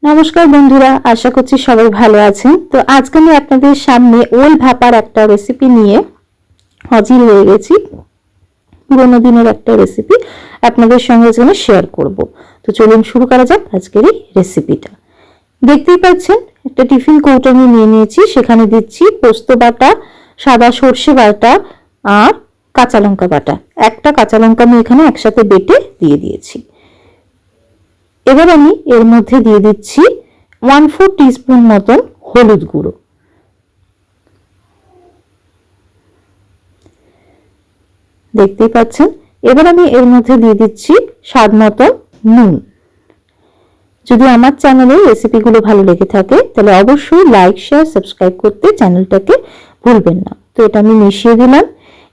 নমস্কার বন্ধুরা, আশা করছি সবাই ভালো আছেন। তো আজকে আমি আপনাদের সামনে ওল ভাপার একটা রেসিপি নিয়ে হাজির হয়ে গেছি। পুরোনো দিনের একটা রেসিপি আপনাদের সঙ্গে আজকে শেয়ার করব। তো চলুন শুরু করা যাক আজকের এই রেসিপিটা। দেখতেই পাচ্ছেন একটা টিফিন কৌটো আমি নিয়ে নিয়েছি, সেখানে দিচ্ছি পোস্ত বাটা, সাদা সর্ষে বাটা আর কাঁচা লঙ্কা বাটা। একটা কাঁচা লঙ্কা আমি এখানে একসাথে বেটে দিয়ে দিয়েছি। এবার আমি এর মধ্যে দিয়ে দিচ্ছি 1/4 টিস্পুন মতন হলুদ গুঁড়ো। দেখতেই পাচ্ছেন। এবার আমি এর মধ্যে দিয়ে দিচ্ছি স্বাদ মতন নুন। যদি আমার চ্যানেলে রেসিপিগুলো ভালো লেগে থাকে তাহলে অবশ্যই লাইক, শেয়ার, সাবস্ক্রাইব করতে চ্যানেলটাকে ভুলবেন না। তো এটা আমি মিশিয়ে দিলাম।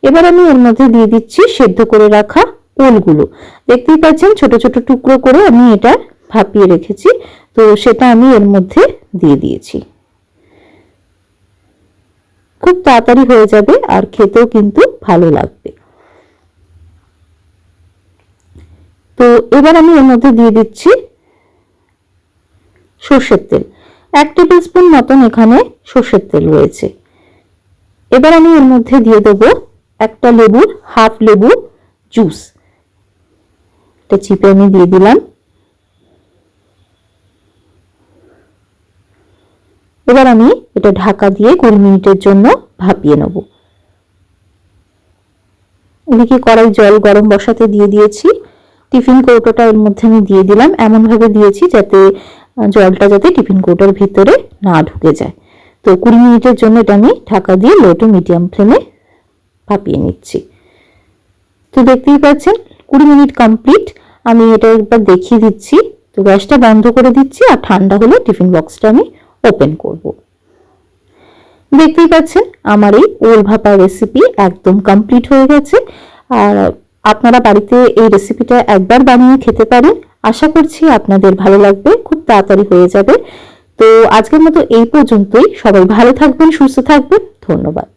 এবার আমি এর মধ্যে দিয়ে দিচ্ছি সেদ্ধ করে রাখা ওলগুলো। দেখতেই পাচ্ছেন ছোট ছোট টুকরো করে আমি এটা ভাপিয়ে রেখেছি, তো সেটা আমি এর মধ্যে দিয়ে দিয়েছি। খুব তাড়াতাড়ি হয়ে যাবে আর খেতেও কিন্তু ভালো লাগবে। তো এবার আমি এর মধ্যে দিয়ে দিচ্ছি সর্ষের তেল। 1 টেবিল স্পুন মতন এখানে সর্ষের তেল রয়েছে। এবার আমি এর মধ্যে দিয়ে দেবো একটা লেবুর হাফ লেবুর জুস। এটা চিপে আমি দিয়ে দিলাম। এবার আমি এটা ঢাকা দিয়ে 20 মিনিটের জন্য ভাপিয়ে নেব। এদিকে কড়াই জল গরম বসাতে দিয়ে দিয়েছি। টিফিন কৌটোটা এর মধ্যে আমি দিয়ে দিলাম। এমন ভাবে দিয়েছি যাতে জলটা টিফিন কৌটোর ভিতরে না ঢুকে যায়। তো 20 মিনিটের জন্য এটা আমি ঢাকা দিয়ে লো টু মিডিয়াম ফ্লেমে ভাপিয়ে নিচ্ছি। তো দেখতেই পাচ্ছেন 20 মিনিট কমপ্লিট। আমি এটা একবার দেখিয়ে দিচ্ছি। তো গ্যাসটা বন্ধ করে দিচ্ছি আর ঠান্ডা হলে টিফিন বক্সটা আমি ওপেন করব। দেখতেই পাচ্ছেন আমার এই ওল ভাপা রেসিপি একদম কমপ্লিট হয়ে গেছে। আর আপনারা বাড়িতে এই রেসিপিটা একবার বানিয়ে খেতে পারেন। আশা করছি আপনাদের ভালো লাগবে, খুব তাড়াতাড়ি হয়ে যাবে। তো আজকের মতো এই পর্যন্তই। সবাই ভালো থাকবেন, সুস্থ থাকবেন। ধন্যবাদ।